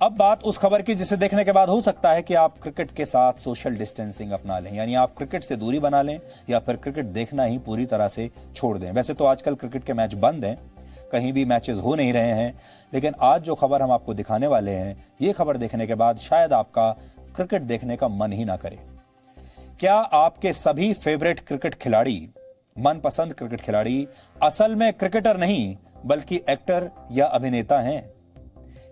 अब बात उस खबर की जिसे देखने के बाद हो सकता है कि आप क्रिकेट के साथ सोशल डिस्टेंसिंग अपना लें, यानी आप क्रिकेट से दूरी बना लें या फिर क्रिकेट देखना ही पूरी तरह से छोड़ दें। वैसे तो आजकल क्रिकेट के मैच बंद हैं, कहीं भी मैचेस हो नहीं रहे हैं, लेकिन आज जो खबर हम आपको दिखाने वाले हैं, ये खबर देखने के बाद शायद आपका क्रिकेट देखने का मन ही ना करे। क्या आपके सभी फेवरेट क्रिकेट खिलाड़ी, मनपसंद क्रिकेट खिलाड़ी असल में क्रिकेटर नहीं बल्कि एक्टर या अभिनेता हैं?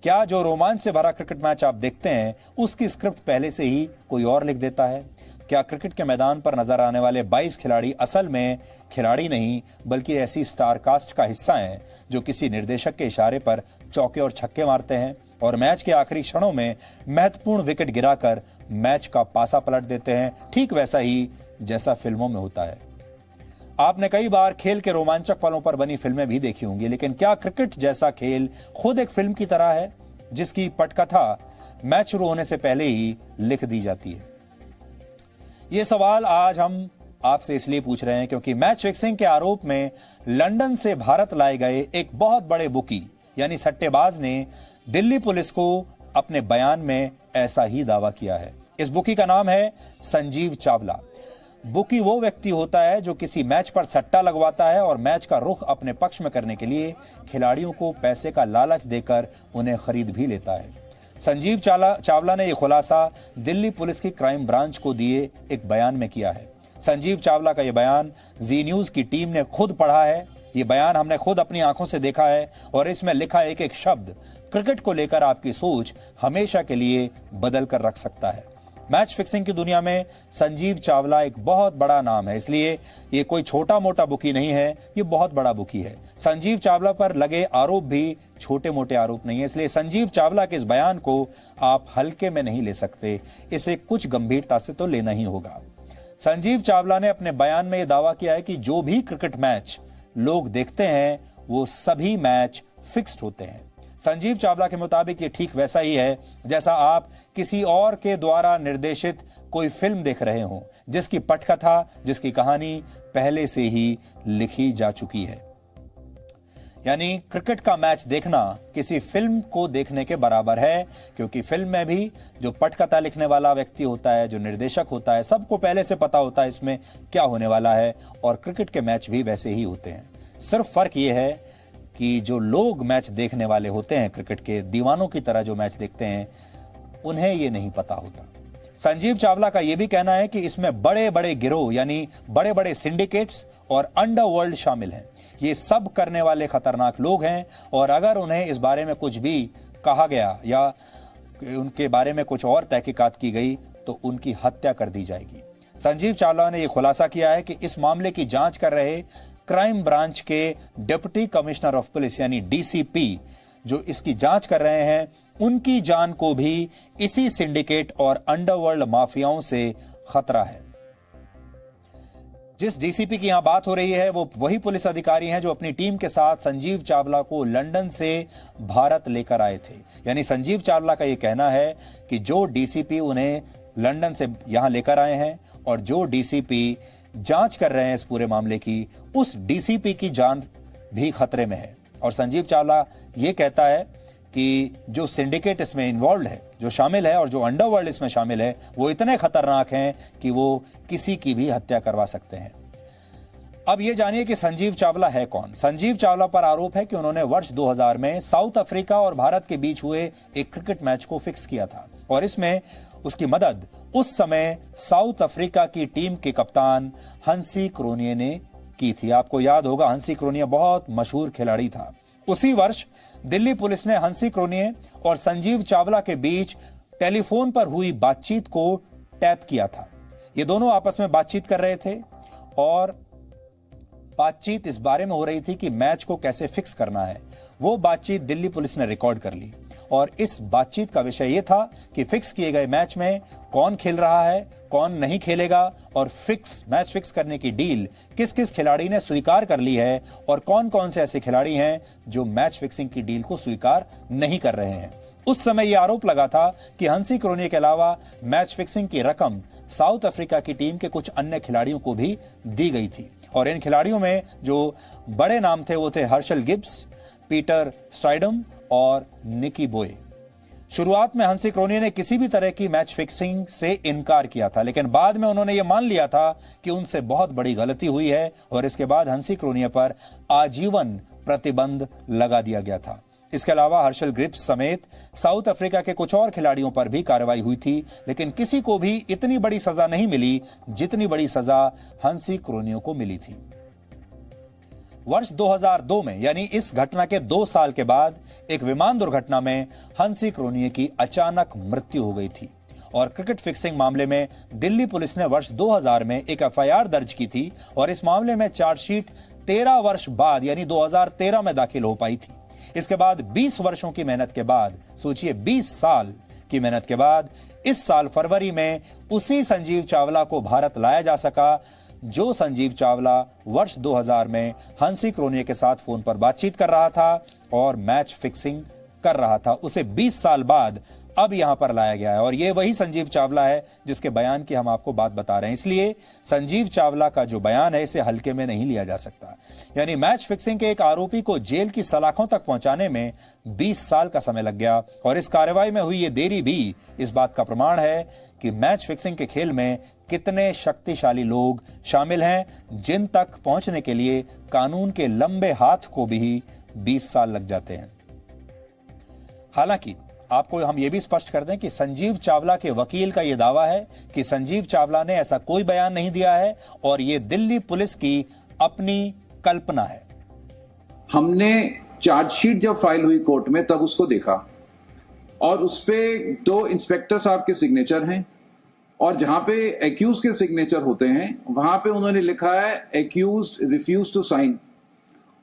क्या जो रोमांच से भरा क्रिकेट मैच आप देखते हैं उसकी स्क्रिप्ट पहले से ही कोई और लिख देता है? क्या क्रिकेट के मैदान पर नजर आने वाले 22 खिलाड़ी असल में खिलाड़ी नहीं बल्कि ऐसी स्टार कास्ट का हिस्सा हैं जो किसी निर्देशक के इशारे पर चौके और छक्के मारते हैं और मैच के आखिरी क्षणों में महत्वपूर्ण विकेट गिराकर मैच का पासा पलट देते हैं, ठीक वैसा ही जैसा फिल्मों में होता है? आपने कई बार खेल के रोमांचक पलों पर बनी फिल्में भी देखी होंगी, लेकिन क्या क्रिकेट जैसा खेल खुद एक फिल्म की तरह है जिसकी पटकथा मैच शुरू होने से पहले ही लिख दी जाती है? यह सवाल आज हम आपसे इसलिए पूछ रहे हैं क्योंकि मैच फिक्सिंग के आरोप में लंदन से भारत लाए गए एक बहुत बड़े बुकी यानी सट्टेबाज ने दिल्ली पुलिस को अपने बयान में ऐसा ही दावा किया है। इस बुकी का नाम है संजीव चावला। बुकी वो व्यक्ति होता है जो किसी मैच पर सट्टा लगवाता है और मैच का रुख अपने पक्ष में करने के लिए खिलाड़ियों को पैसे का लालच देकर उन्हें खरीद भी लेता है। संजीव चावला ने यह खुलासा दिल्ली पुलिस की क्राइम ब्रांच को दिए एक बयान में किया है। संजीव चावला का यह बयान जी न्यूज की टीम ने खुद पढ़ा है। यह बयान हमने खुद अपनी आंखों से देखा है और इसमें लिखा एक एक शब्द क्रिकेट को लेकर आपकी सोच हमेशा के लिए बदल कर रख सकता है। मैच फिक्सिंग की दुनिया में संजीव चावला एक बहुत बड़ा नाम है, इसलिए ये कोई छोटा मोटा बुकी नहीं है, ये बहुत बड़ा बुकी है। संजीव चावला पर लगे आरोप भी छोटे मोटे आरोप नहीं है, इसलिए संजीव चावला के इस बयान को आप हल्के में नहीं ले सकते, इसे कुछ गंभीरता से तो लेना ही होगा। संजीव चावला ने अपने बयान में यह दावा किया है कि जो भी क्रिकेट मैच लोग देखते हैं वो सभी मैच फिक्स्ड होते हैं। संजीव चावला के मुताबिक ये ठीक वैसा ही है जैसा आप किसी और के द्वारा निर्देशित कोई फिल्म देख रहे हो जिसकी पटकथा, जिसकी कहानी पहले से ही लिखी जा चुकी है। यानी क्रिकेट का मैच देखना किसी फिल्म को देखने के बराबर है, क्योंकि फिल्म में भी जो पटकथा लिखने वाला व्यक्ति होता है, जो निर्देशक होता है, सबको पहले से पता होता है इसमें क्या होने वाला है, और क्रिकेट के मैच भी वैसे ही होते हैं। सिर्फ फर्क ये है कि जो लोग मैच देखने वाले होते हैं, क्रिकेट के दीवानों की तरह जो मैच देखते हैं, उन्हें ये नहीं पता होता। संजीव चावला का यह भी कहना है कि इसमें बड़े बड़े गिरोह यानी बड़े बड़े सिंडिकेट्स और अंडरवर्ल्ड शामिल हैं। ये सब करने वाले खतरनाक लोग हैं और अगर उन्हें इस बारे में कुछ भी कहा गया या उनके बारे में कुछ और तहकीकात की गई तो उनकी हत्या कर दी जाएगी। संजीव चावला ने यह खुलासा किया है कि इस मामले की जांच कर रहे क्राइम ब्रांच के डिप्टी कमिश्नर ऑफ पुलिस यानी डीसीपी जो इसकी जांच कर रहे हैं, उनकी जान को भी इसी सिंडिकेट और अंडरवर्ल्ड माफियाओं से खतरा है। जिस डीसीपी की यहां बात हो रही है वो वही पुलिस अधिकारी हैं जो अपनी टीम के साथ संजीव चावला को लंदन से भारत लेकर आए थे। यानी संजीव चावला का यह कहना है कि जो डीसीपी उन्हें लंदन से यहां लेकर आए हैं और जो डीसीपी जांच कर रहे हैं इस पूरे मामले की, उस डीसीपी की जान भी खतरे में है। और संजीव चावला ये कहता है कि जो सिंडिकेट इसमें इन्वॉल्व है, जो शामिल है, और जो अंडरवर्ल्ड इसमें शामिल है, वो इतने खतरनाक हैं कि वो किसी की भी हत्या करवा सकते हैं। अब ये जानिए कि संजीव चावला है कौन। संजीव चावला पर आरोप है कि उन्होंने वर्ष 2000 में साउथ अफ्रीका और भारत के बीच हुए एक क्रिकेट मैच को फिक्स किया था और इसमें उसकी मदद उस समय साउथ अफ्रीका की टीम के कप्तान हंसी क्रोनिये ने की थी। आपको याद होगा हंसी क्रोनिये बहुत मशहूर खिलाड़ी था। उसी वर्ष दिल्ली पुलिस ने हंसी क्रोनिये और संजीव चावला के बीच टेलीफोन पर हुई बातचीत को टैप किया था। ये दोनों आपस में बातचीत कर रहे थे और बातचीत इस बारे में हो रही थी कि मैच को कैसे फिक्स करना है। वो बातचीत दिल्ली पुलिस ने रिकॉर्ड कर ली और इस बातचीत का विषय यह था कि फिक्स किए गए मैच में कौन खेल रहा है, कौन नहीं खेलेगा और मैच फिक्स करने की डील किस किस खिलाड़ी ने स्वीकार कर ली है और कौन कौन से ऐसे खिलाड़ी हैं जो मैच फिक्सिंग की डील को स्वीकार नहीं कर रहे हैं। उस समय यह आरोप लगा था कि हंसी क्रोनिये के अलावा मैच फिक्सिंग की रकम साउथ अफ्रीका की टीम के कुछ अन्य खिलाड़ियों को भी दी गई थी और इन खिलाड़ियों में जो बड़े नाम थे वो थे हर्षल गिब्स, पीटर स्ट्राइडम और निकी बॉय। शुरुआत में हंसी क्रोनिया ने किसी भी तरह की मैच फिक्सिंग से इनकार किया था, लेकिन बाद में उन्होंने यह मान लिया था कि उनसे बहुत बड़ी गलती हुई है और इसके बाद हंसी क्रोनिया पर आजीवन प्रतिबंध लगा दिया गया था। इसके अलावा हर्षल ग्रिप्स समेत साउथ अफ्रीका के कुछ और खिलाड़ियों पर भी कार्रवाई हुई थी, लेकिन किसी को भी इतनी बड़ी सजा नहीं मिली जितनी बड़ी सजा हंसी क्रोनिया को मिली थी। वर्ष 2002 में, यानी इस घटना के 2 साल के बाद, एक विमान दुर्घटना में हंसी क्रोनिया की अचानक मृत्यु हो गई थी और क्रिकेट फिक्सिंग मामले में दिल्ली पुलिस ने वर्ष 2000 में एक एफआईआर दर्ज की थी और इस मामले में चार्जशीट 13 वर्ष बाद यानी 2013 में दाखिल हो पाई थी। इसके बाद 20 वर्षों की मेहनत के बाद, सोचिए 20 साल की मेहनत के बाद, इस साल फरवरी में उसी संजीव चावला को भारत लाया जा सका जो संजीव चावला वर्ष 2000 में हंसी क्रोनिया के साथ फोन पर बातचीत कर रहा था और मैच फिक्सिंग कर रहा था। उसे 20 साल बाद अब यहां पर लाया गया है और यह वही संजीव चावला है जिसके बयान की हम आपको बात बता रहे हैं। इसलिए संजीव चावला का जो बयान है इसे हल्के में नहीं लिया जा सकता। यानी मैच फिक्सिंग के एक आरोपी को जेल की सलाखों तक पहुंचाने में 20 साल का समय लग गया और इस कार्रवाई में हुई ये देरी भी इस बात का प्रमाण है कि मैच फिक्सिंग के खेल में कितने शक्तिशाली लोग शामिल हैं, जिन तक पहुंचने के लिए कानून के लंबे हाथ को भी 20 साल लग जाते हैं। हालांकि आपको हम यह भी स्पष्ट कर दें कि संजीव चावला के वकील का यह दावा है कि संजीव चावला ने ऐसा कोई बयान नहीं दिया है और यह दिल्ली पुलिस की अपनी कल्पना है। हमने चार्जशीट जब फाइल हुई कोर्ट में तब उसको देखा और उस पे 2 इंस्पेक्टर साहब के सिग्नेचर हैं और जहां पे एक्यूज के सिग्नेचर होते हैं वहां पे उन्होंने लिखा है एक्यूज्ड रिफ्यूज टू साइन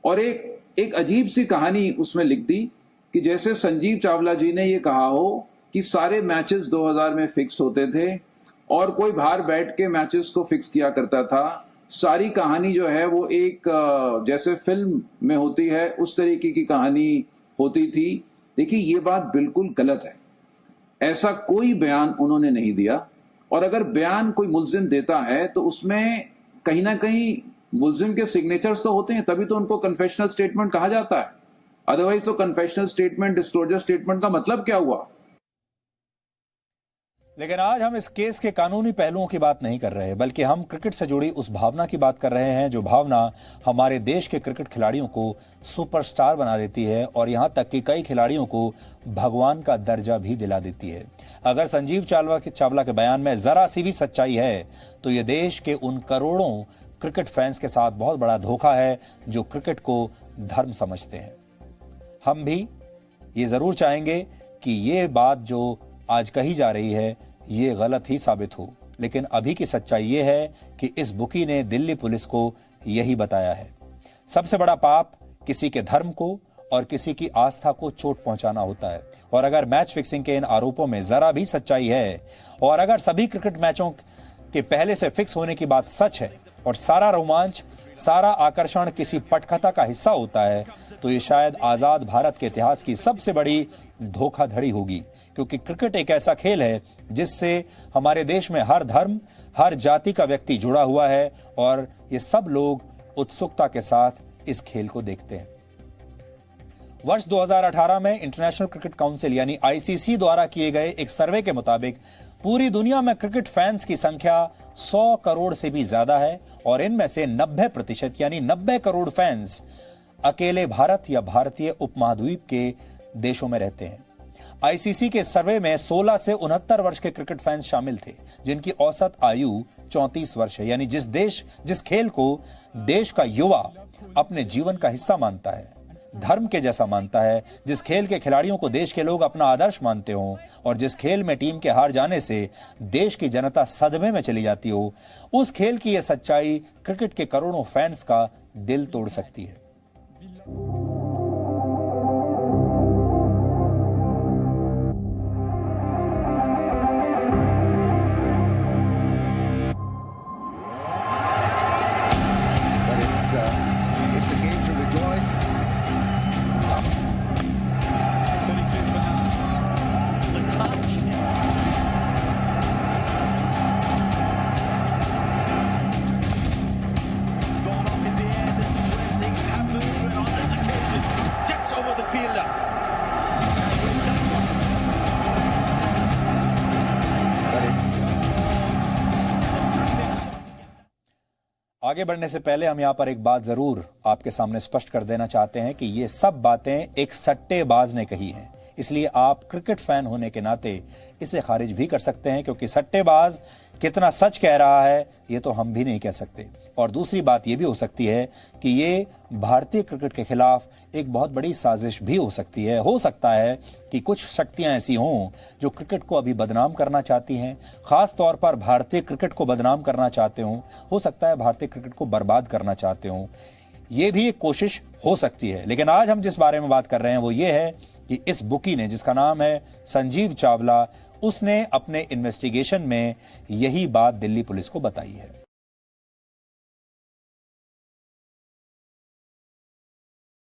और एक अजीब सी कहानी उसमें लिख दी कि जैसे संजीव चावला जी ने ये कहा हो कि सारे मैचेस 2000 में फिक्स्ड होते थे और कोई बाहर बैठ के मैचेस को फिक्स किया करता था। सारी कहानी जो है वो एक जैसे फिल्म में होती है उस तरीके की कहानी होती थी। देखिए ये बात बिल्कुल गलत है, ऐसा कोई बयान उन्होंने नहीं दिया और अगर बयान कोई मुल्जिम देता है तो उसमें कहीं ना कहीं मुल्जिम के सिग्नेचर्स तो होते हैं, तभी तो उनको कन्फेशनल स्टेटमेंट कहा जाता है। अदरवाइज तो कन्फेशनल स्टेटमेंट, डिस्क्लोजर स्टेटमेंट का मतलब क्या हुआ? लेकिन आज हम इस केस के कानूनी पहलुओं की बात नहीं कर रहे, बल्कि हम क्रिकेट से जुड़ी उस भावना की बात कर रहे हैं जो भावना हमारे देश के क्रिकेट खिलाड़ियों को सुपरस्टार बना देती है और यहां तक कि कई खिलाड़ियों को भगवान का दर्जा भी दिला देती है। अगर संजीव चावला के बयान में जरा सी भी सच्चाई है तो यह देश के उन करोड़ों क्रिकेट फैंस के साथ बहुत बड़ा धोखा है जो क्रिकेट को धर्म समझते हैं। हम भी ये जरूर चाहेंगे कि ये बात जो आज कही जा रही है ये गलत ही साबित हो, लेकिन अभी की सच्चाई ये है कि इस बुकी ने दिल्ली पुलिस को यही बताया है। सबसे बड़ा पाप किसी के धर्म को और किसी की आस्था को चोट पहुंचाना होता है और अगर मैच फिक्सिंग के इन आरोपों में जरा भी सच्चाई है और अगर सभी क्रिकेट मैचों के पहले से फिक्स होने की बात सच है और सारा रोमांच, सारा आकर्षण किसी पटकथा का हिस्सा होता है तो ये शायद आजाद भारत के इतिहास की सबसे बड़ी धोखाधड़ी होगी, क्योंकि क्रिकेट एक ऐसा खेल है जिससे हमारे देश में हर धर्म, हर जाति का व्यक्ति जुड़ा हुआ है और ये सब लोग उत्सुकता के साथ इस खेल को देखते हैं। वर्ष 2018 में इंटरनेशनल क्रिकेट काउंसिल यानी आईसीसी द्वारा किए गए एक सर्वे के मुताबिक पूरी दुनिया में क्रिकेट फैंस की संख्या 100 करोड़ से भी ज्यादा है और इनमें से 90% यानी 90 करोड़ फैंस अकेले भारत या भारतीय उपमहाद्वीप के देशों में रहते हैं। आईसीसी के सर्वे में 16 से 69 वर्ष के क्रिकेट फैंस शामिल थे, जिनकी औसत आयु 34 वर्ष है। यानी जिस खेल को देश का युवा अपने जीवन का हिस्सा मानता है, धर्म के जैसा मानता है, जिस खेल के खिलाड़ियों को देश के लोग अपना आदर्श मानते हो और जिस खेल में टीम के हार जाने से देश की जनता सदमे में चली जाती हो, उस खेल की यह सच्चाई क्रिकेट के करोड़ों फैंस का दिल तोड़ सकती है। It's a game to rejoice. 32 for now. The touch. It's gone up in the air. This is where things happen. And on this occasion. आगे बढ़ने से पहले हम यहाँ पर एक बात जरूर आपके सामने स्पष्ट कर देना चाहते हैं कि ये सब बातें एक सट्टेबाज ने कही हैं, इसलिए आप क्रिकेट फैन होने के नाते इसे खारिज भी कर सकते हैं, क्योंकि सट्टेबाज कितना सच कह रहा है ये तो हम भी नहीं कह सकते। और दूसरी बात ये भी हो सकती है कि ये भारतीय क्रिकेट के खिलाफ एक बहुत बड़ी साजिश भी हो सकती है। हो सकता है कि कुछ शक्तियां ऐसी हों जो क्रिकेट को अभी बदनाम करना चाहती हैं, खास तौर पर भारतीय क्रिकेट को बदनाम करना चाहते हों, हो सकता है भारतीय क्रिकेट को बर्बाद करना चाहते हों। ये भी एक कोशिश हो सकती है। लेकिन आज हम जिस बारे में बात कर रहे हैं वो ये है कि इस बुकी ने, जिसका नाम है संजीव चावला, उसने अपने इन्वेस्टिगेशन में यही बात दिल्ली पुलिस को बताई है।